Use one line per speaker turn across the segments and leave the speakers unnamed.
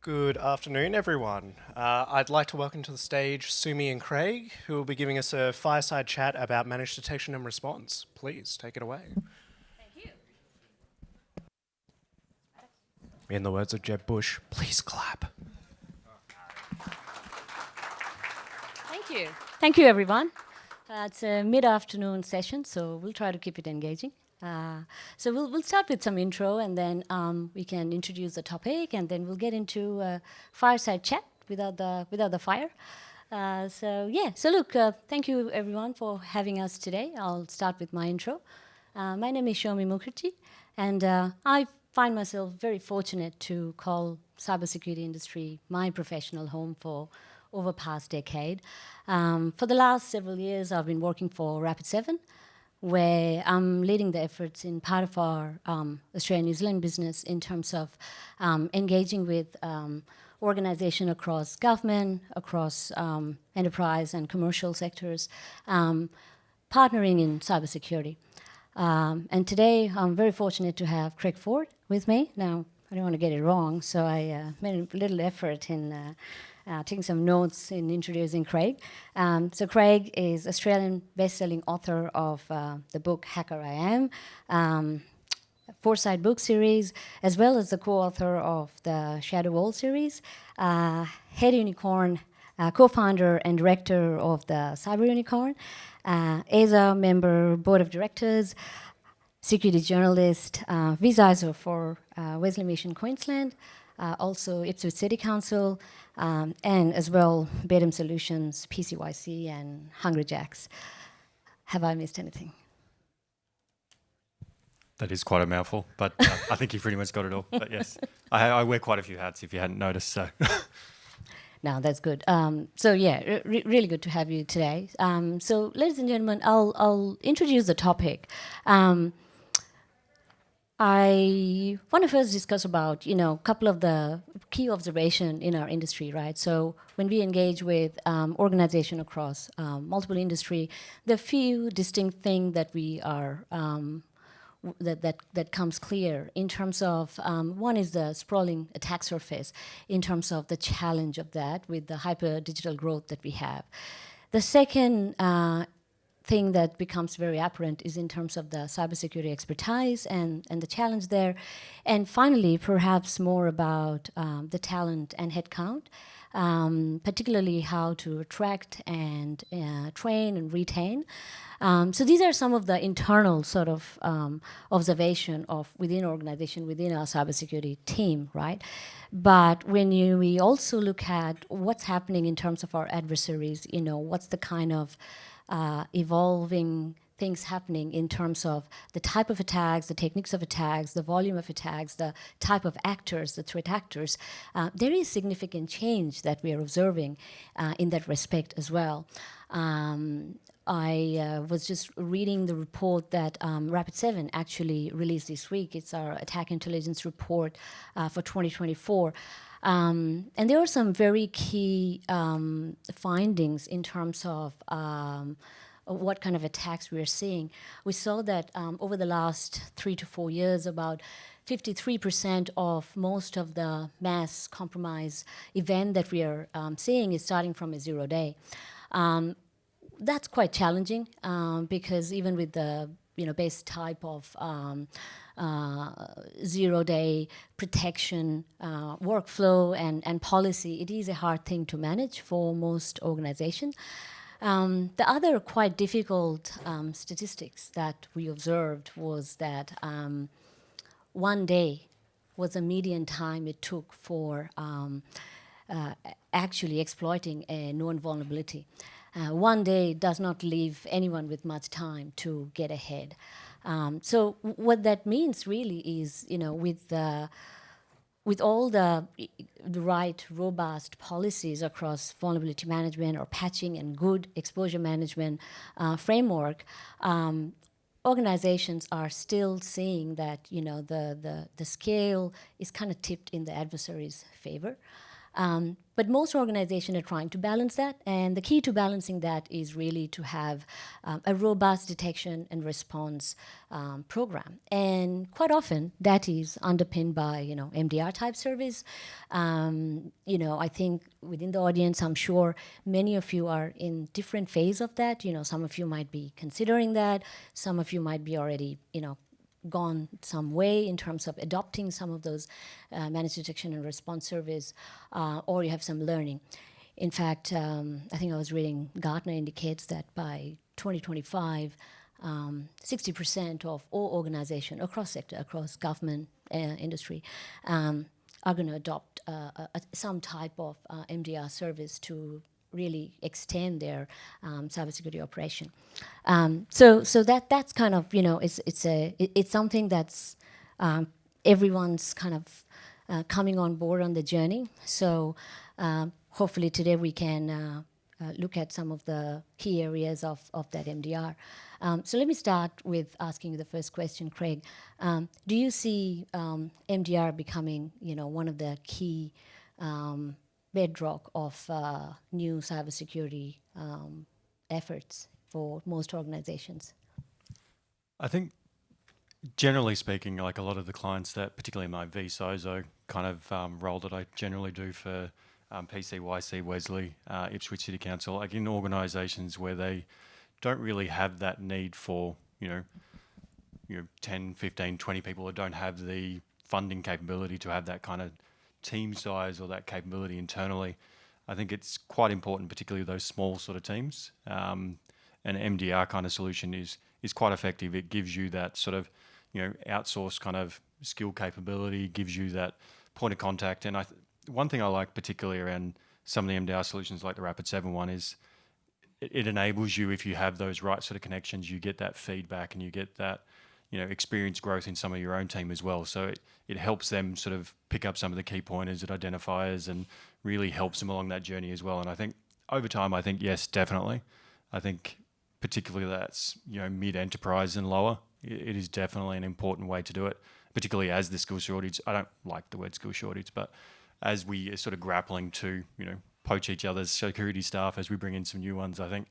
Good afternoon, everyone. I'd like to welcome to the stage Sumi and Craig, who will be giving us a fireside chat about managed detection and response. Please take it away.
Thank you.
In the words of Jeb Bush, please clap.
Thank you. Thank you, everyone. It's a mid-afternoon session, so we'll try to keep it engaging. So we'll start with some intro, and then we can introduce the topic, and then we'll get into a fireside chat without the fire. So look, thank you everyone for having us today. I'll start with my intro. My name is Shomi Mukherjee, and I find myself very fortunate to call cybersecurity industry my professional home for over past decade. For the last several years, I've been working for Rapid7, where I'm leading the efforts in part of our Australia-New Zealand business in terms of engaging with organization across government, across enterprise and commercial sectors, partnering in cybersecurity. And today, I'm very fortunate to have Craig Ford with me. Now, I don't want to get it wrong, so I made a little effort in taking some notes in introducing Craig. So Craig is Australian best-selling author of the book Hacker I Am, Foresight book series, as well as the co-author of the Shadow Wall series, Head Unicorn, co-founder and director of the Cyber Unicorn, ASA member, board of directors, security journalist, visa ISO for Wesley Mission Queensland, also Ipswich City Council, and as well Bedham Solutions, PCYC, and Hungry Jacks. Have I missed anything?
That is quite a mouthful, but I think you pretty much got it all. But yes, I wear quite a few hats if you hadn't noticed. So.
No, that's good. Really good to have you today. So, ladies and gentlemen, I'll introduce the topic. I want to first discuss about, a couple of the key observation in our industry, right? So when we engage with organization across multiple industry, there are few distinct things that we are that comes clear in terms of one is the sprawling attack surface in terms of the challenge of that with the hyper digital growth that we have. The second thing that becomes very apparent is in terms of the cybersecurity expertise and the challenge there. And finally, perhaps more about the talent and headcount, particularly how to attract and train and retain. So these are some of the internal sort of observation of within organization, within our cybersecurity team, right? But when we also look at what's happening in terms of our adversaries, what's the kind of evolving things happening in terms of the type of attacks, the techniques of attacks, the volume of attacks, the type of actors, the threat actors, there is significant change that we are observing in that respect as well. I was just reading the report that Rapid7 actually released this week. It's our attack intelligence report for 2024. And there are some very key findings in terms of what kind of attacks we're seeing. We saw that over the last 3 to 4 years, about 53% of most of the mass compromise event that we are seeing is starting from a 0 day. That's quite challenging because even with the base type of 0 day protection workflow and policy, it is a hard thing to manage for most organizations. The other quite difficult statistics that we observed was that 1 day was the median time it took for actually exploiting a known vulnerability. 1 day does not leave anyone with much time to get ahead. So what that means really is, with all the right robust policies across vulnerability management or patching and good exposure management framework, organizations are still seeing that the scale is kind of tipped in the adversary's favor. But most organizations are trying to balance that, and the key to balancing that is really to have a robust detection and response program. And quite often, that is underpinned by MDR type service. I think within the audience, I'm sure many of you are in different phase of that. Some of you might be considering that. Some of you might be already gone some way in terms of adopting some of those managed detection and response service, or you have some learning. In fact, I think I was reading Gartner indicates that by 2025, 60% of all organizations across sector, across government, industry, are going to adopt some type of MDR service to really extend their cybersecurity operation. So that's kind of it's something that's everyone's kind of coming on board on the journey. So hopefully today we can look at some of the key areas of that MDR. So let me start with asking you the first question, Craig. Do you see MDR becoming one of the key bedrock of new cybersecurity efforts for most organizations?
I think, generally speaking, like a lot of the clients that, particularly my VSOZO kind of role that I generally do for PCYC, Wesley, Ipswich City Council, like in organisations where they don't really have that need for 10, 15, 20 people that don't have the funding capability to have that kind of team size or that capability internally. I think it's quite important, particularly those small sort of teams. An MDR kind of solution is quite effective. It gives you that sort of outsourced kind of skill capability, gives you that point of contact. And one thing I like particularly around some of the MDR solutions like the Rapid7 one is it enables you, if you have those right sort of connections, you get that feedback and you get that experience growth in some of your own team as well. So it helps them sort of pick up some of the key pointers and identifiers and really helps them along that journey as well. And I think over time, yes, definitely. I think particularly that's mid-enterprise and lower, it is definitely an important way to do it, particularly as the skill shortage, I don't like the word skill shortage, but as we are sort of grappling to poach each other's security staff as we bring in some new ones, I think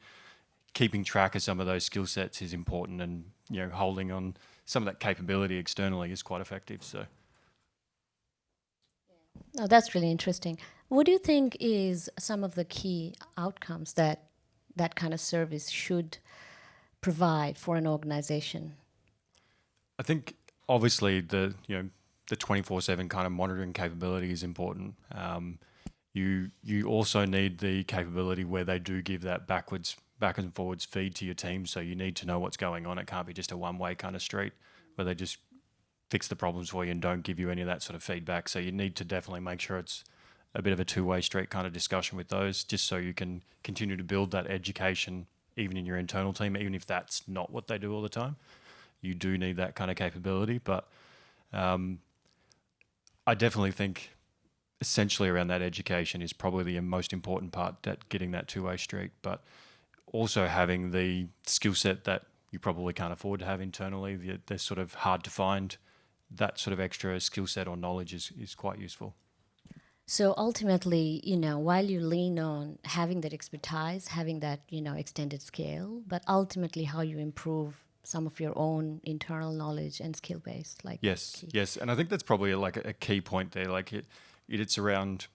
keeping track of some of those skill sets is important, and holding on some of that capability externally is quite effective. So,
no, that's really interesting. What do you think is some of the key outcomes that kind of service should provide for an organization?
I think obviously the 24/7 kind of monitoring capability is important. You also need the capability where they do give that back and forwards feed to your team. So you need to know what's going on. It can't be just a one-way kind of street where they just fix the problems for you and don't give you any of that sort of feedback. So you need to definitely make sure it's a bit of a two-way street kind of discussion with those, just so you can continue to build that education even in your internal team, even if that's not what they do all the time. You do need that kind of capability. But I definitely think essentially around that education is probably the most important part, that getting that two-way street, but also having the skill set that you probably can't afford to have internally. They're sort of hard to find. That sort of extra skill set or knowledge is quite useful.
So ultimately, while you lean on having that expertise, having that, extended scale, but ultimately how you improve some of your own internal knowledge and skill base.
Yes. And I think that's probably like a key point there. Like it's around,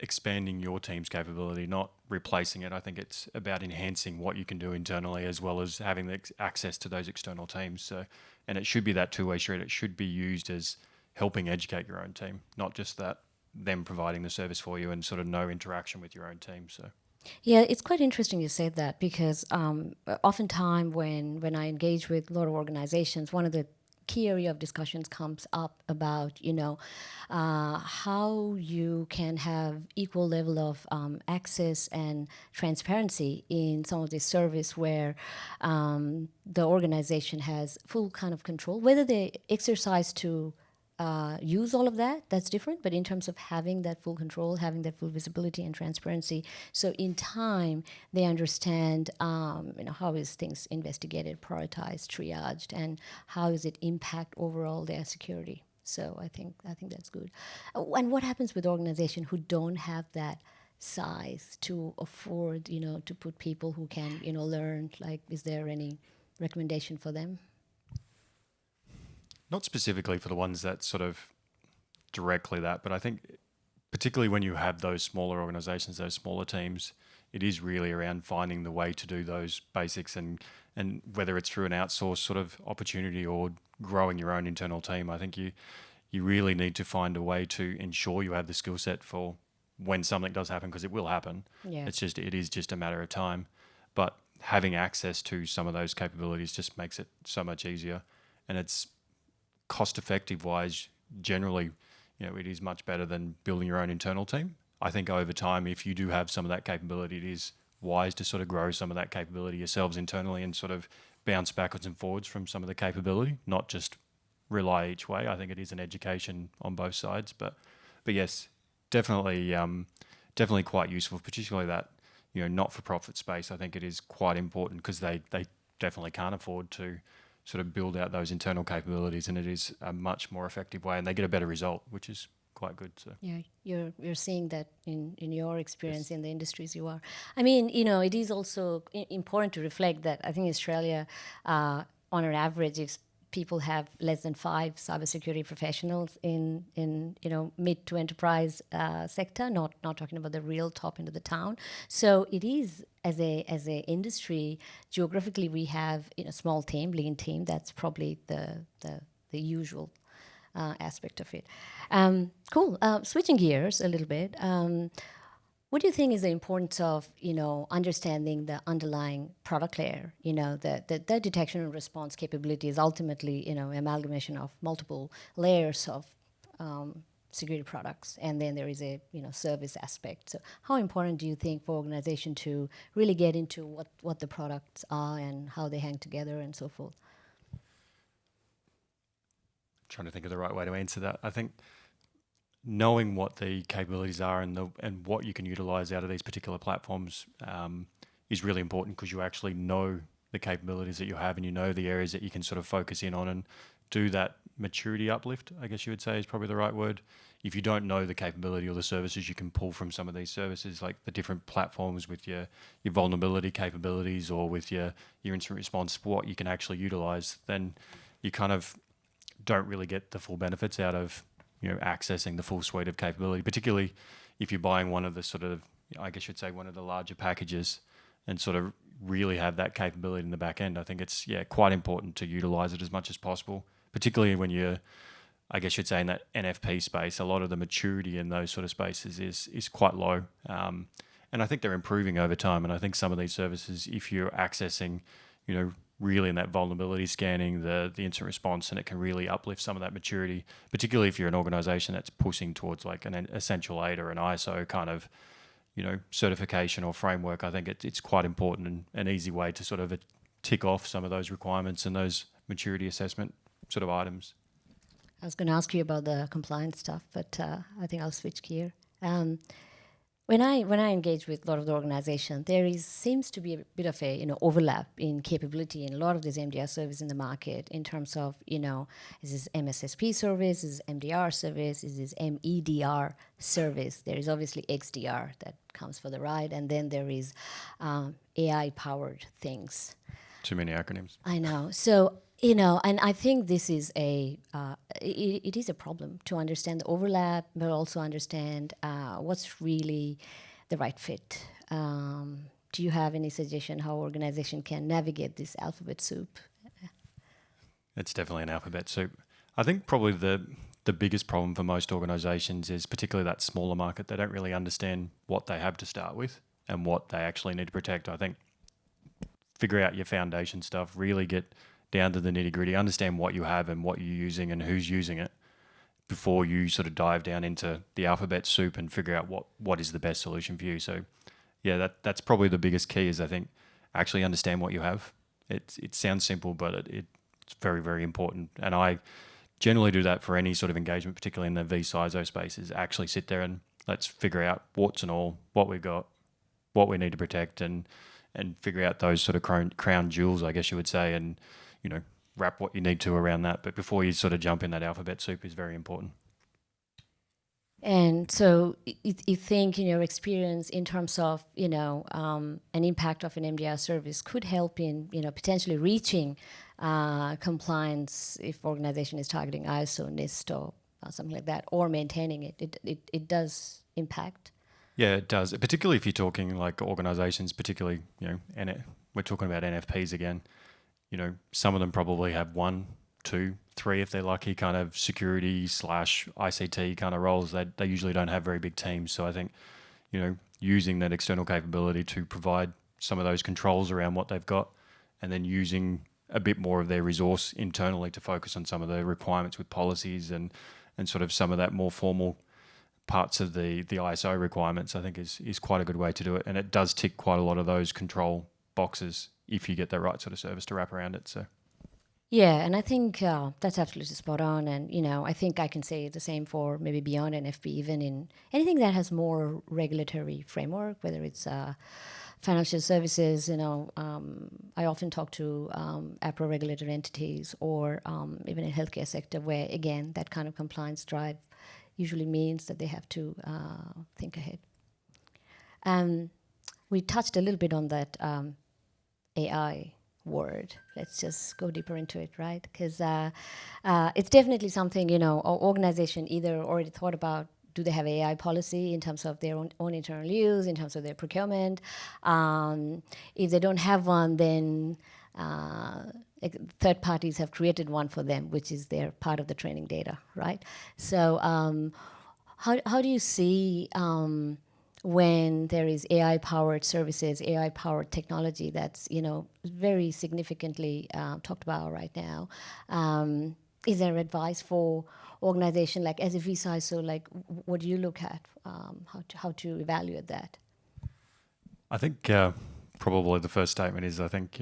expanding your team's capability, not replacing it. I think it's about enhancing what you can do internally as well as having the access to those external teams. So, and it should be that two-way street. It should be used as helping educate your own team, not just that them providing the service for you and sort of no interaction with your own team. So.
Yeah, it's quite interesting you said that, because oftentimes when I engage with a lot of organizations, one of the key area of discussions comes up about, how you can have equal level of access and transparency in some of this service where the organization has full kind of control, whether they exercise to use all of that, that's different. But in terms of having that full control, having that full visibility and transparency, so in time they understand, how is things investigated, prioritized, triaged, and how does it impact overall their security. So I think that's good. And what happens with organizations who don't have that size to afford, to put people who can, learn? Like, is there any recommendation for them?
Not specifically for the ones that sort of directly that, but I think particularly when you have those smaller organizations, those smaller teams, it is really around finding the way to do those basics, and whether it's through an outsourced sort of opportunity or growing your own internal team. I think you really need to find a way to ensure you have the skill set for when something does happen, because it will happen.
Yeah.
It is just a matter of time. But having access to some of those capabilities just makes it so much easier, and it's cost effective wise. Generally, it is much better than building your own internal team. I think over time, if you do have some of that capability, it is wise to sort of grow some of that capability yourselves internally and sort of bounce backwards and forwards from some of the capability, not just rely each way. I think it is an education on both sides, but yes, definitely quite useful, particularly that not-for-profit space. I think it is quite important because they definitely can't afford to sort of build out those internal capabilities, and it is a much more effective way, and they get a better result, which is quite good. So
yeah, you're seeing that in your experience. Yes. In the industries you are. I mean, it is also important to reflect that I think Australia, on an average, if people have less than 5 cybersecurity professionals in mid to enterprise sector, not talking about the real top end of the town. So it is, as a industry, geographically we have small team, lean team. That's probably the usual aspect of it. Cool. Switching gears a little bit. What do you think is the importance of understanding the underlying product layer? The detection and response capability is ultimately amalgamation of multiple layers of security products, and then there is a service aspect. So how important do you think for organization to really get into what the products are and how they hang together and so forth?
Trying to think of the right way to answer that. I think knowing what the capabilities are and what you can utilize out of these particular platforms is really important, because you actually know the capabilities that you have, and you know the areas that you can sort of focus in on and do that maturity uplift, I guess you would say is probably the right word. If you don't know the capability or the services you can pull from some of these services, like the different platforms with your vulnerability capabilities or with your incident response, what you can actually utilize, then you kind of don't really get the full benefits out of accessing the full suite of capability, particularly if you're buying one of the sort of, I guess you'd say, one of the larger packages and sort of really have that capability in the back end. I think it's quite important to utilize it as much as possible, particularly when you're, I guess you'd say, in that NFP space. A lot of the maturity in those sort of spaces is quite low, and I think they're improving over time. And I think some of these services, if you're accessing really in that vulnerability scanning, the incident response, and it can really uplift some of that maturity, particularly if you're an organization that's pushing towards like an Essential 8 or an ISO kind of certification or framework. I think it's quite important and an easy way to sort of tick off some of those requirements and those maturity assessment sort of items.
I was going to ask you about the compliance stuff, but I think I'll switch gear. When I engage with a lot of the organization, seems to be a bit of a overlap in capability in a lot of these MDR service in the market, in terms of is this MSSP service, is this MDR service, is this MEDR service? There is obviously XDR that comes for the ride, and then there is AI powered things.
Too many acronyms.
I know. So and I think this is it is a problem to understand the overlap, but also understand what's really the right fit. Do you have any suggestion how organization can navigate this alphabet soup?
It's definitely an alphabet soup. I think probably the biggest problem for most organizations is particularly that smaller market. They don't really understand what they have to start with and what they actually need to protect. I think figure out your foundation stuff, really get down to the nitty gritty, understand what you have and what you're using and who's using it before you sort of dive down into the alphabet soup and figure out what is the best solution for you. So that's probably the biggest key, is I think actually understand what you have. It sounds simple, but it's very, very important. And I generally do that for any sort of engagement, particularly in the vCISO space, is actually sit there and let's figure out warts and all, what we've got, what we need to protect, and figure out those sort of crown jewels, I guess you would say, and wrap what you need to around that. But before you sort of jump in, that alphabet soup is very important.
And so you think, in your experience, in terms of, an impact of an MDR service could help in, potentially reaching compliance if organization is targeting ISO, NIST, or something like that, or maintaining it. It does impact.
Yeah, it does. Particularly if you're talking like organizations, particularly, we're talking about NFPs again. Some of them probably have 1, 2, 3, if they're lucky, kind of security / ICT kind of roles. They usually don't have very big teams. So I think, using that external capability to provide some of those controls around what they've got, and then using a bit more of their resource internally to focus on some of the requirements with policies and sort of some of that more formal parts of the ISO requirements, I think is quite a good way to do it. And it does tick quite a lot of those control boxes if you get the right sort of service to wrap around it. So.
Yeah, and I think that's absolutely spot on. And, I think I can say the same for maybe beyond NFP, even in anything that has more regulatory framework, whether it's financial services, I often talk to APRA-regulated entities, or even in healthcare sector, where, again, that kind of compliance drive usually means that they have to think ahead. We touched a little bit on that AI word. Let's just go deeper into it, right? Because it's definitely something, our organization either already thought about, do they have AI policy in terms of their own internal use, in terms of their procurement? If they don't have one, then third parties have created one for them, which is their part of the training data, right? So how do you see when there is AI-powered services, AI-powered technology that's, very significantly talked about right now? Is there advice for organization, like as a vCISO, like what do you look at, how to evaluate that?
I think probably the first statement is, I think,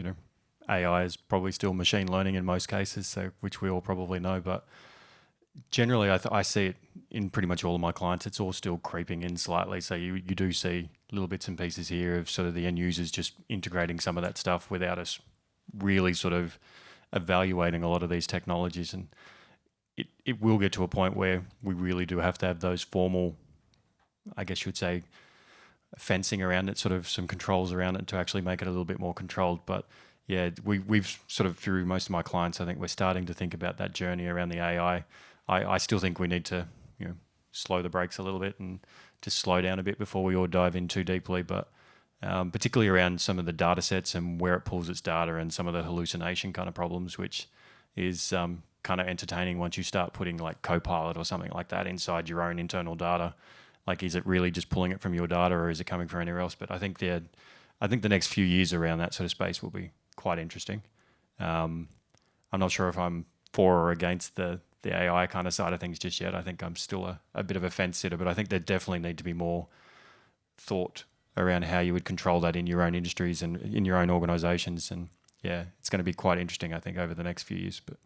AI is probably still machine learning in most cases, so which we all probably know, but generally I see it in pretty much all of my clients. It's all still creeping in slightly, so you do see little bits and pieces here of sort of the end users just integrating some of that stuff without us really sort of evaluating a lot of these technologies. And it will get to a point where we really do have to have those formal, I guess you would say, fencing around it, sort of some controls around it to actually make it a little bit more controlled. But yeah, we've sort of, through most of my clients, I think we're starting to think about that journey around the AI. I still think we need to, slow the brakes a little bit and just slow down a bit before we all dive in too deeply. But particularly around some of the data sets and where it pulls its data and some of the hallucination kind of problems, which is kind of entertaining once you start putting like Copilot or something like that inside your own internal data. Like, is it really just pulling it from your data, or is it coming from anywhere else? But I think the next few years around that sort of space will be quite interesting. I'm not sure if I'm for or against the AI kind of side of things just yet. I think I'm still a bit of a fence sitter, but I think there definitely need to be more thought around how you would control that in your own industries and in your own organizations. And yeah, it's going to be quite interesting, I think, over the next few years. But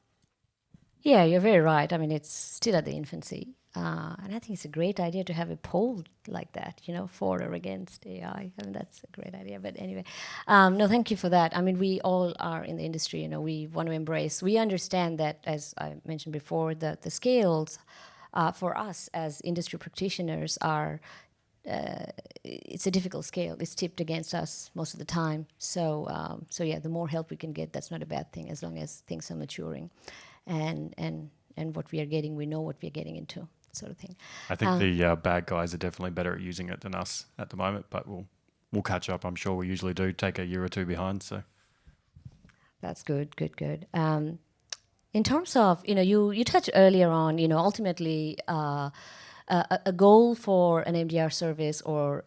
yeah, you're very right. I mean, it's still at the infancy. And I think it's a great idea to have a poll like that, for or against AI. I mean, that's a great idea. But anyway, no, thank you for that. I mean, we all are in the industry, we want to embrace. We understand that, as I mentioned before, the scales for us as industry practitioners are, it's a difficult scale. It's tipped against us most of the time. So yeah, the more help we can get, that's not a bad thing, as long as things are maturing. And what we are getting, we know what we are getting into, sort of thing.
I think the bad guys are definitely better at using it than us at the moment, but we'll catch up. I'm sure we usually do take a year or two behind. So
that's good. In terms of, you touched earlier on, ultimately a goal for an MDR service, or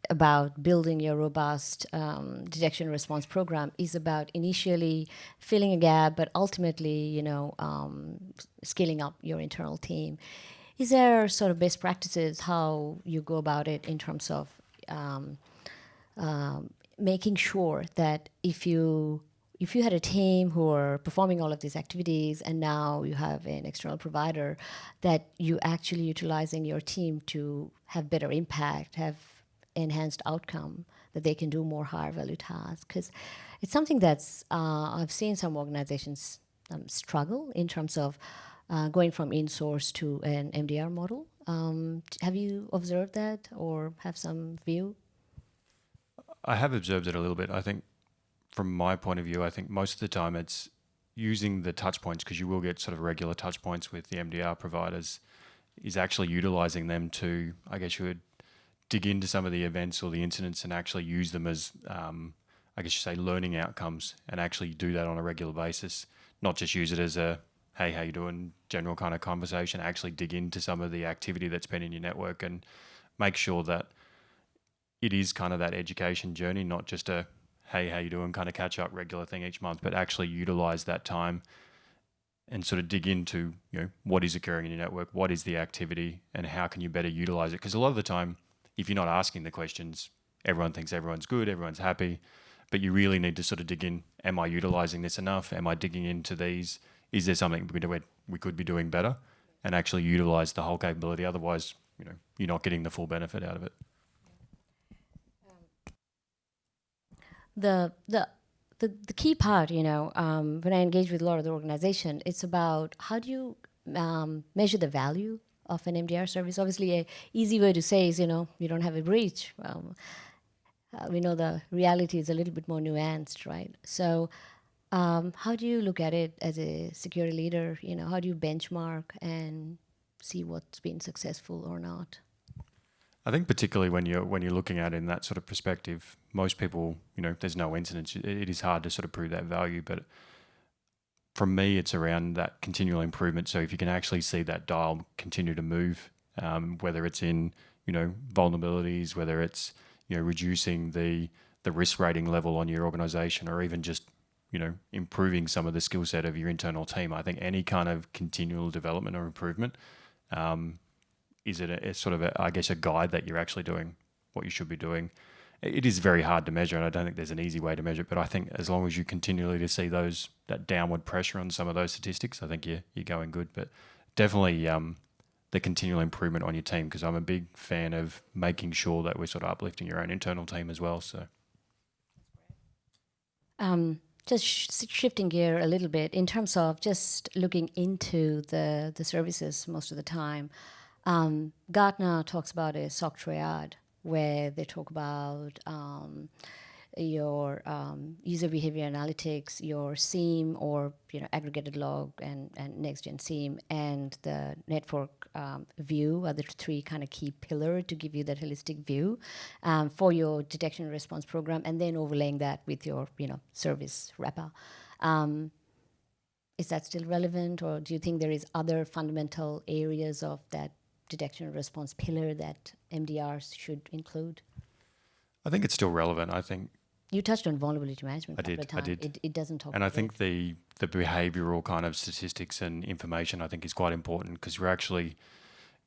about building your robust detection and response program, is about initially filling a gap, but ultimately, scaling up your internal team. Is there sort of best practices how you go about it in terms of making sure that if you had a team who are performing all of these activities and now you have an external provider, that you actually utilizing your team to have better impact, have enhanced outcome, that they can do more higher value tasks? Because it's something that's, I've seen some organizations struggle in terms of going from in-source to an MDR model. Have you observed that or have some view?
I have observed it a little bit. I think from my point of view, I think most of the time it's using the touch points, because you will get sort of regular touch points with the MDR providers, is actually utilizing them to, I guess you would dig into some of the events or the incidents and actually use them as, I guess you say, learning outcomes, and actually do that on a regular basis, not just use it as a, hey, how you doing, general kind of conversation, actually dig into some of the activity that's been in your network and make sure that it is kind of that education journey, not just a, hey, how you doing kind of catch up regular thing each month, but actually utilize that time and sort of dig into, what is occurring in your network, what is the activity, and how can you better utilize it? Because a lot of the time, if you're not asking the questions, everyone thinks everyone's good, everyone's happy, but you really need to sort of dig in. Am I utilizing this enough? Am I digging into these? Is there something we could be doing better? And actually utilize the whole capability. Otherwise, you're not getting the full benefit out of it.
The key part, when I engage with a lot of the organization, it's about how do you measure the value of an MDR service. Obviously, a easy way to say is, you don't have a breach. We know the reality is a little bit more nuanced, right? So how do you look at it as a security leader? How do you benchmark and see what's been successful or not?
I think particularly when you're looking at it in that sort of perspective, most people, there's no incidents. It is hard to sort of prove that value. But from me, it's around that continual improvement. So if you can actually see that dial continue to move, whether it's in, vulnerabilities, whether it's, reducing the risk rating level on your organization, or even just, improving some of the skill set of your internal team. I think any kind of continual development or improvement, is it a sort of a guide that you're actually doing what you should be doing. It is very hard to measure, and I don't think there's an easy way to measure it, but I think as long as you continually to see that downward pressure on some of those statistics, I think you're going good. But definitely the continual improvement on your team, because I'm a big fan of making sure that we're sort of uplifting your own internal team as well. So
just shifting gear a little bit in terms of just looking into the services most of the time. Gartner talks about a SOC triad, where they talk about your user behavior analytics, your SIEM, or aggregated log and next-gen SIEM, and the network view are the three kind of key pillars to give you that holistic view for your detection and response program, and then overlaying that with your service wrapper. Is that still relevant, or do you think there is other fundamental areas of that detection and response pillar that MDRs should include?
I think it's still relevant. I think
you touched on vulnerability management.
I did.
It doesn't talk.
And I think the behavioural kind of statistics and information, I think, is quite important, because we're actually,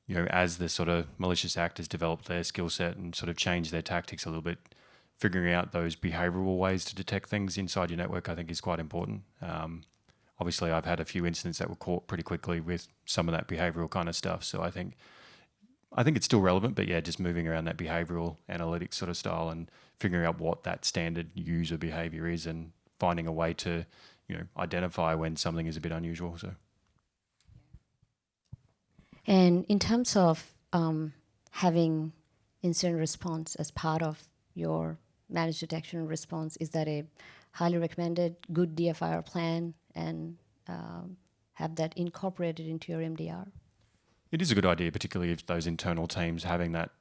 as the sort of malicious actors develop their skill set and sort of change their tactics a little bit, figuring out those behavioural ways to detect things inside your network, I think, is quite important. Obviously, I've had a few incidents that were caught pretty quickly with some of that behavioural kind of stuff. So I think it's still relevant, but yeah, just moving around that behavioural analytics sort of style and figuring out what that standard user behaviour is, and finding a way to, identify when something is a bit unusual. So,
and in terms of having incident response as part of your managed detection and response, is that a highly recommended good DFIR plan, and have that incorporated into your MDR?
It is a good idea, particularly if those internal teams having that,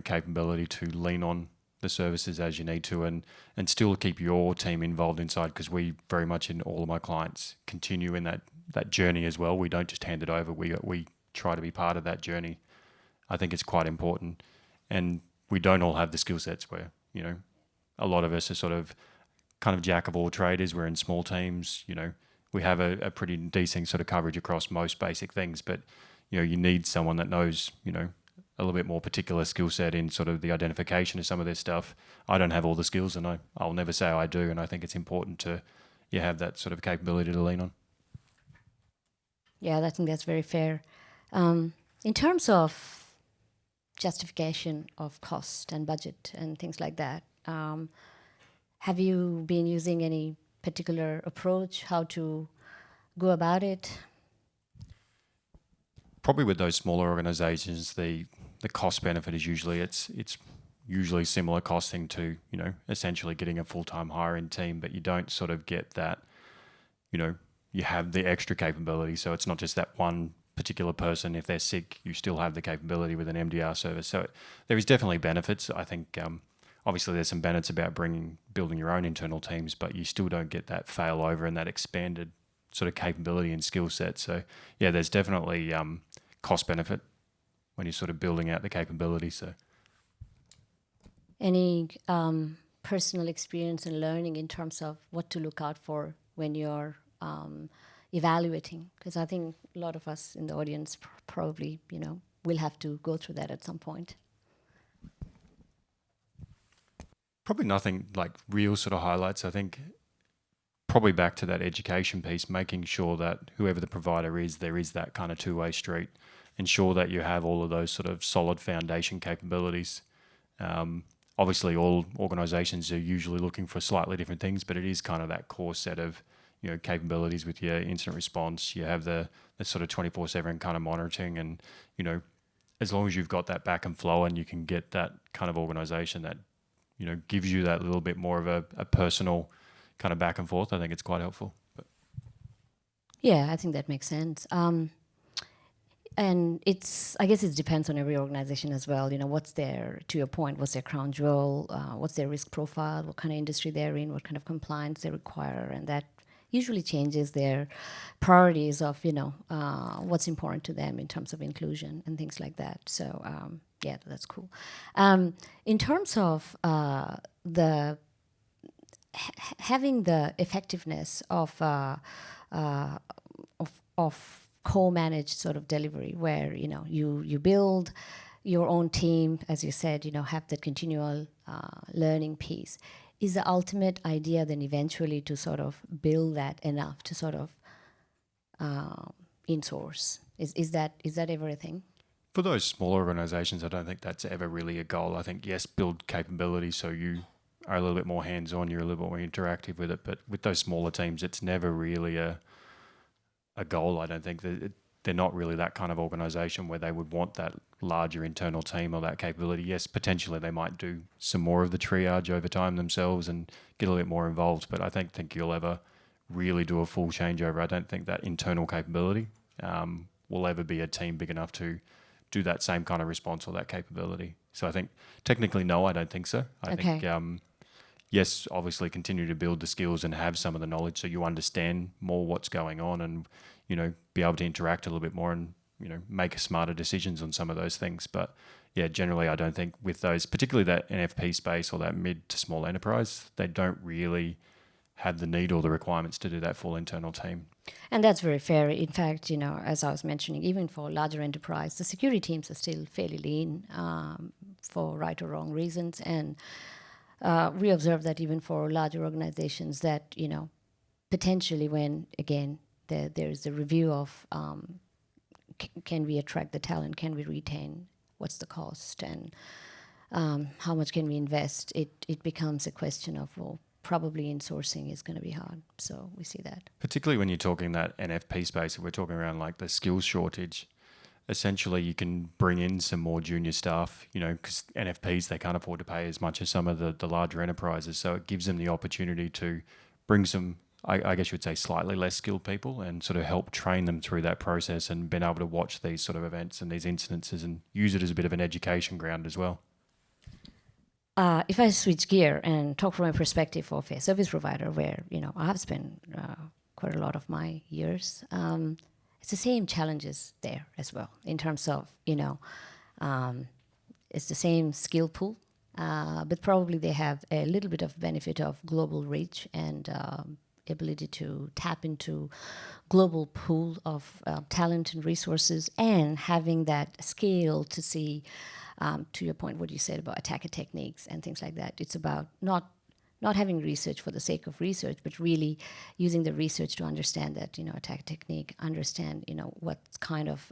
capability to lean on the services as you need to, and still keep your team involved inside, because we very much, in all of my clients, continue in that journey as well. We don't just hand it over. We try to be part of that journey. I think it's quite important, and we don't all have the skill sets where, a lot of us are sort of kind of jack of all trades. We're in small teams, we have a pretty decent sort of coverage across most basic things, but you need someone that knows, a little bit more particular skill set in sort of the identification of some of this stuff. I don't have all the skills, and I'll never say I do, and I think it's important to have that sort of capability to lean on.
Yeah, I think that's very fair. In terms of justification of cost and budget and things like that, have you been using any particular approach how to go about it?
Probably with those smaller organizations, the cost benefit is usually it's usually similar costing to, you know, essentially getting a full-time hiring team, but you don't sort of get that, you know, you have the extra capability. So it's not just that one particular person. If they're sick, you still have the capability with an MDR service. So there is definitely benefits. I think obviously there's some benefits about building your own internal teams, but you still don't get that failover and that expanded sort of capability and skill set. So yeah, there's definitely cost benefit when you're sort of building out the capability. So
Any personal experience and learning in terms of what to look out for when you're evaluating? Because I think a lot of us in the audience probably, you know, will have to go through that at some point.
probably nothing like real sort of highlights. I think probably back to that education piece, making sure that whoever the provider is, there is that kind of two-way street. Ensure that you have all of those sort of solid foundation capabilities. Obviously, all organisations are usually looking for slightly different things, but it is kind of that core set of, you know, capabilities with your incident response. You have the sort of 24/7 kind of monitoring, and, you know, as long as you've got that back and flow and you can get that kind of organisation that, you know, gives you that little bit more of a personal kind of back and forth, I think it's quite helpful. But
Yeah, I think that makes sense. And I guess it depends on every organization as well. You know, to your point, what's their crown jewel? What's their risk profile? What kind of industry they're in? What kind of compliance they require? And that usually changes their priorities of, you know, what's important to them in terms of inclusion and things like that. So, yeah, that's cool. In terms of having the effectiveness of co-managed sort of delivery, where, you know, you build your own team, as you said, you know, have the continual learning piece, is the ultimate idea then eventually to sort of build that enough to sort of in-source? Is that everything?
for those smaller organisations, I don't think that's ever really a goal. I think, yes, build capability so you are a little bit more hands-on, you're a little bit more interactive with it. But with those smaller teams, it's never really a goal. I don't think that they're not really that kind of organisation where they would want that larger internal team or that capability. Yes, potentially they might do some more of the triage over time themselves and get a little bit more involved, but I don't think you'll ever really do a full changeover. I don't think that internal capability will ever be a team big enough to do that same kind of response or that capability. So I think technically, no, I don't think so. I think, yes, obviously continue to build the skills and have some of the knowledge so you understand more what's going on and, you know, be able to interact a little bit more and, you know, make smarter decisions on some of those things. But yeah, generally, I don't think with those, particularly that NFP space or that mid to small enterprise, they don't really have the need or the requirements to do that full internal team.
And that's very fair. In fact, you know, as I was mentioning, even for larger enterprise, the security teams are still fairly lean for right or wrong reasons. And we observe that even for larger organizations that, you know, potentially when, again, there's the review of can we attract the talent, can we retain, what's the cost, and how much can we invest, it becomes a question of, well, probably insourcing is going to be hard. So we see that.
Particularly when you're talking that NFP space, if we're talking around like the skills shortage, essentially you can bring in some more junior staff, you know, because NFPs, they can't afford to pay as much as some of the larger enterprises. So it gives them the opportunity to bring some, I guess you would say, slightly less skilled people and sort of help train them through that process and being able to watch these sort of events and these incidences and use it as a bit of an education ground as well.
If I switch gear and talk from a perspective of a service provider where, you know, I have spent quite a lot of my years, it's the same challenges there as well in terms of, you know, it's the same skill pool, but probably they have a little bit of benefit of global reach and ability to tap into global pool of talent and resources, and having that scale to see, to your point, what you said about attacker techniques and things like that. It's about not having research for the sake of research, but really using the research to understand that, you know, attack technique, understand, you know, what kind of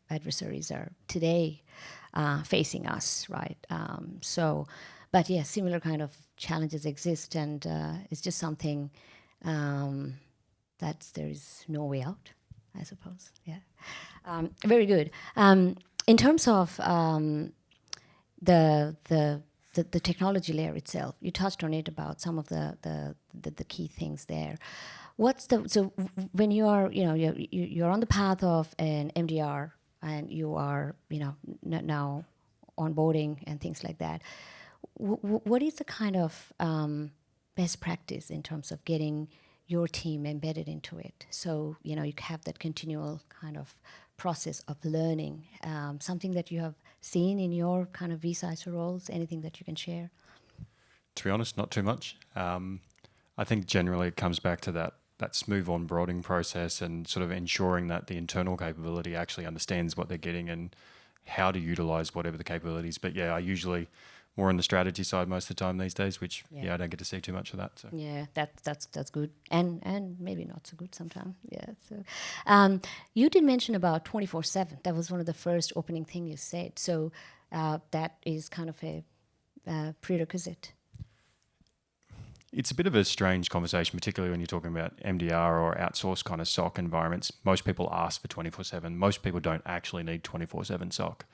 adversaries are today facing us, right? But yeah, similar kind of challenges exist, and it's just something there is no way out, I suppose. Yeah, very good. In terms of the technology layer itself, you touched on it about some of the key things there. When you are, you're on the path of an MDR and you are, now onboarding and things like that. What is the kind of best practice in terms of getting your team embedded into it? So, you have that continual kind of process of learning, something that you have seen in your kind of vCISO roles, anything that you can share?
To be honest, not too much. I think generally it comes back to that smooth onboarding process and sort of ensuring that the internal capability actually understands what they're getting and how to utilize whatever the capabilities. But yeah, I usually more on the strategy side most of the time these days, which I don't get to see too much of that. So.
Yeah, that's good, and maybe not so good sometimes. Yeah. So, you did mention about 24/7. That was one of the first opening thing you said. So that is kind of a prerequisite.
It's a bit of a strange conversation, particularly when you're talking about MDR or outsourced kind of SOC environments. Most people ask for 24/7. Most people don't actually need 24/7 SOC.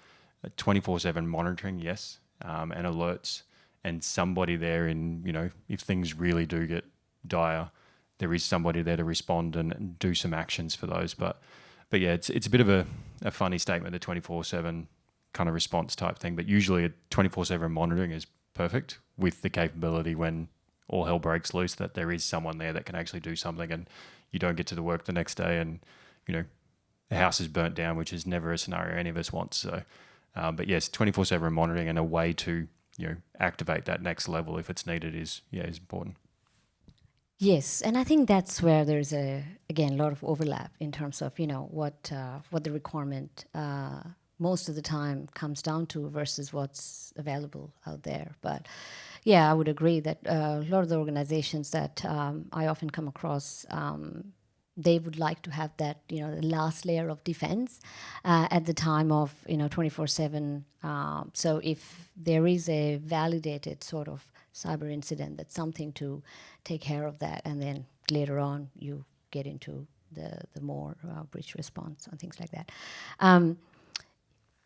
24/7 monitoring, yes, and alerts, and somebody there in, if things really do get dire, there is somebody there to respond and do some actions for those. But yeah, it's a bit of a funny statement, the 24/7 kind of response type thing. But usually a 24/7 monitoring is perfect with the capability when all hell breaks loose that there is someone there that can actually do something and you don't get to the work the next day and, the house is burnt down, which is never a scenario any of us want. So, but yes, 24/7 monitoring and a way to, activate that next level if it's needed is important.
Yes, and I think that's where there's a lot of overlap in terms of what the requirement most of the time comes down to versus what's available out there. But yeah, I would agree that a lot of the organizations that I often come across, they would like to have that the last layer of defense at the time of 24/7. So if there is a validated sort of cyber incident, that's something to take care of that, and then later on you get into the more breach response and things like that.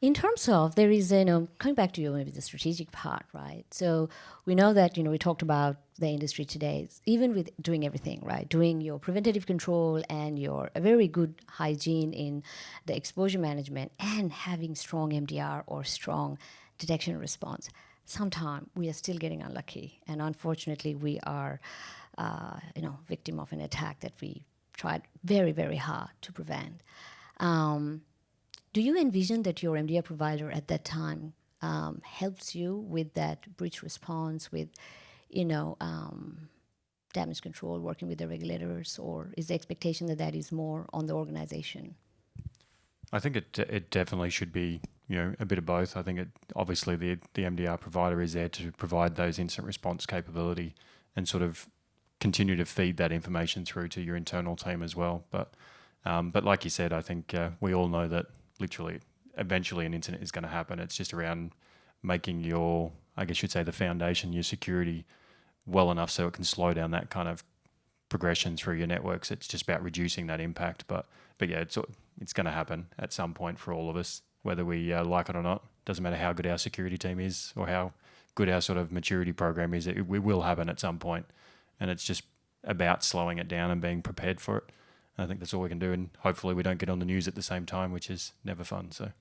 In terms of, there is, coming back to maybe the strategic part, right? So we know that, we talked about the industry today, even with doing everything, right? Doing your preventative control and your a very good hygiene in the exposure management and having strong MDR or strong detection and response. Sometimes we are still getting unlucky. And unfortunately, we are, victim of an attack that we tried very, very hard to prevent. Do you envision that your MDR provider at that time helps you with that breach response, with, damage control, working with the regulators, or is the expectation that that is more on the organization?
I think it definitely should be, a bit of both. I think obviously the MDR provider is there to provide those instant response capability and sort of continue to feed that information through to your internal team as well. But like you said, I think we all know that literally eventually an incident is going to happen. It's just around making your, I guess you'd say, the foundation, your security well enough so it can slow down that kind of progression through your networks. It's just about reducing that impact. But yeah, it's going to happen at some point for all of us, whether we like it or not. Doesn't matter how good our security team is or how good our sort of maturity program is. It will happen at some point, and it's just about slowing it down and being prepared for it. I think that's all we can do, and hopefully we don't get on the news at the same time, which is never fun. So,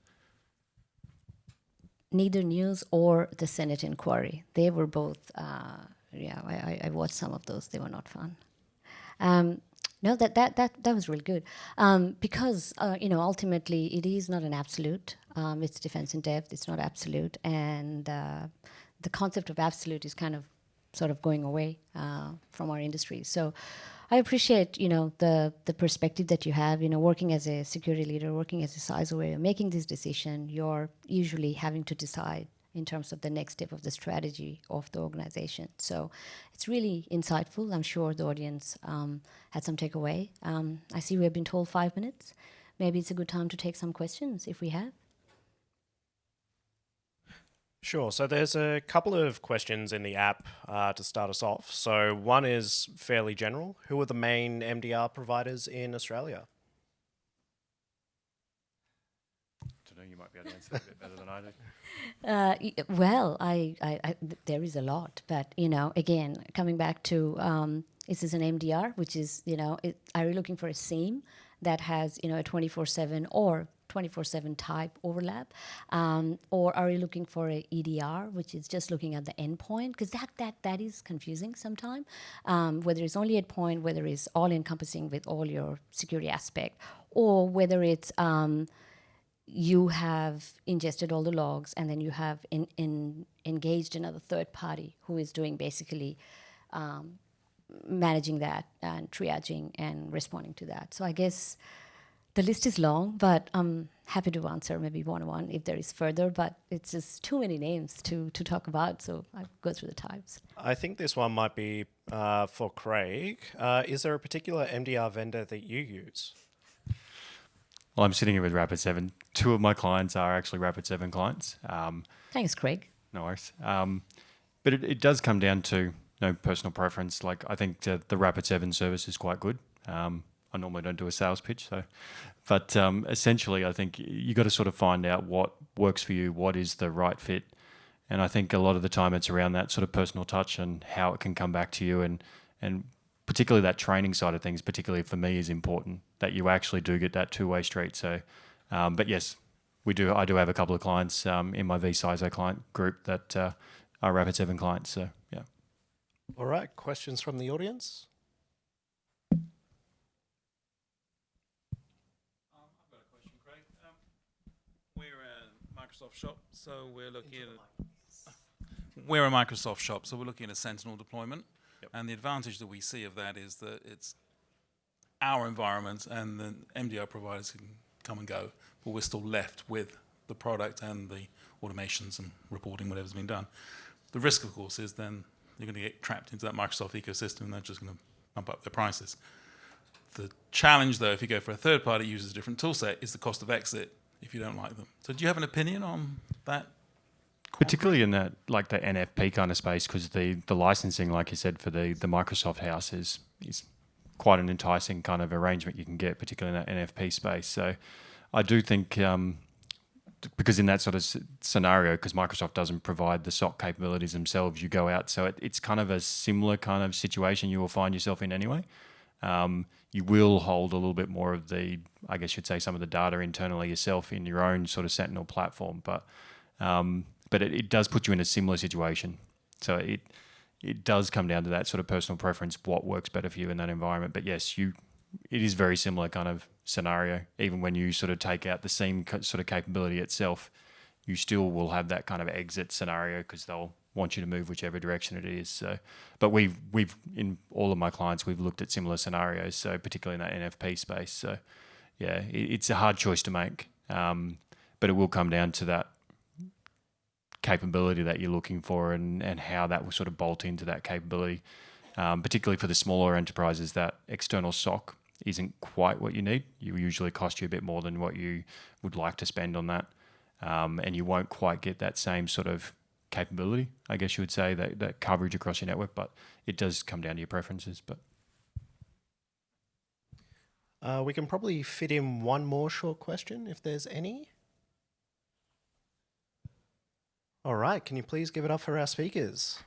neither news or the Senate inquiry. They were both. I watched some of those. They were not fun. No, that was really good because ultimately it is not an absolute. It's defense in depth. It's not absolute, and the concept of absolute is kind of sort of going away from our industry. So I appreciate, the perspective that you have, working as a security leader, working as a CISO, where you're making this decision, you're usually having to decide in terms of the next step of the strategy of the organization. So it's really insightful. I'm sure the audience had some takeaway. I see we have been told 5 minutes. Maybe it's a good time to take some questions if we have.
Sure. So there's a couple of questions in the app to start us off. So one is fairly general. Who are the main MDR providers in Australia?
You might be able to answer that a bit better than I do.
Well, there is a lot, but again, coming back to this is an MDR, which is are you looking for a SIEM that has a 24/7 or 24/7 type overlap, or are you looking for a EDR, which is just looking at the endpoint? Because that is confusing sometimes. Whether it's only endpoint, whether it's all encompassing with all your security aspect, or whether it's you have ingested all the logs and then you have engaged another third party who is doing basically managing that and triaging and responding to that. So I guess the list is long, but I'm happy to answer maybe one-on-one if there is further, but it's just too many names to talk about, so I go through the types.
I think this one might be for Craig. Is there a particular MDR vendor that you use?
Well, I'm sitting here with Rapid7. Two of my clients are actually Rapid7 clients.
Thanks, Craig.
No worries. But it does come down to personal preference. Like I think the Rapid7 service is quite good. I normally don't do a sales pitch, but essentially I think you got to sort of find out what works for you, what is the right fit. And I think a lot of the time it's around that sort of personal touch and how it can come back to you, and particularly that training side of things, particularly for me, is important that you actually do get that two-way street. So, but yes, I do have a couple of clients in my vCISO client group that are Rapid7 clients. So yeah.
All right. Questions from the audience?
I've got a question, Craig. We're a Microsoft shop, so we're looking at a Sentinel deployment. Yep. And the advantage that we see of that is that it's our environment and the MDR providers can come and go, but we're still left with the product and the automations and reporting, whatever's been done. The risk, of course, is then you're going to get trapped into that Microsoft ecosystem and they're just going to bump up their prices. The challenge, though, if you go for a third party that uses a different tool set, is the cost of exit if you don't like them. So do you have an opinion on that?
Particularly in that, like the NFP kind of space, because the licensing, like you said, for the Microsoft house is quite an enticing kind of arrangement you can get, particularly in that NFP space. So I do think, because in that sort of scenario, because Microsoft doesn't provide the SOC capabilities themselves, you go out. So it's kind of a similar kind of situation you will find yourself in anyway. You will hold a little bit more of the, I guess you'd say, some of the data internally yourself in your own sort of Sentinel platform, but it does put you in a similar situation. So it does come down to that sort of personal preference, what works better for you in that environment. But yes, it is very similar kind of scenario. Even when you sort of take out the same sort of capability itself, you still will have that kind of exit scenario because they'll want you to move whichever direction it is. So, but we've in all of my clients, we've looked at similar scenarios. So particularly in that NFP space. So yeah, it's a hard choice to make, but it will come down to that capability that you're looking for and how that will sort of bolt into that capability, particularly for the smaller enterprises. That external SOC isn't quite what you need. You usually cost you a bit more than what you would like to spend on that, and you won't quite get that same sort of capability, I guess you would say, that coverage across your network, but it does come down to your preferences. But
we can probably fit in one more short question if there's any. All right, can you please give it up for our speakers?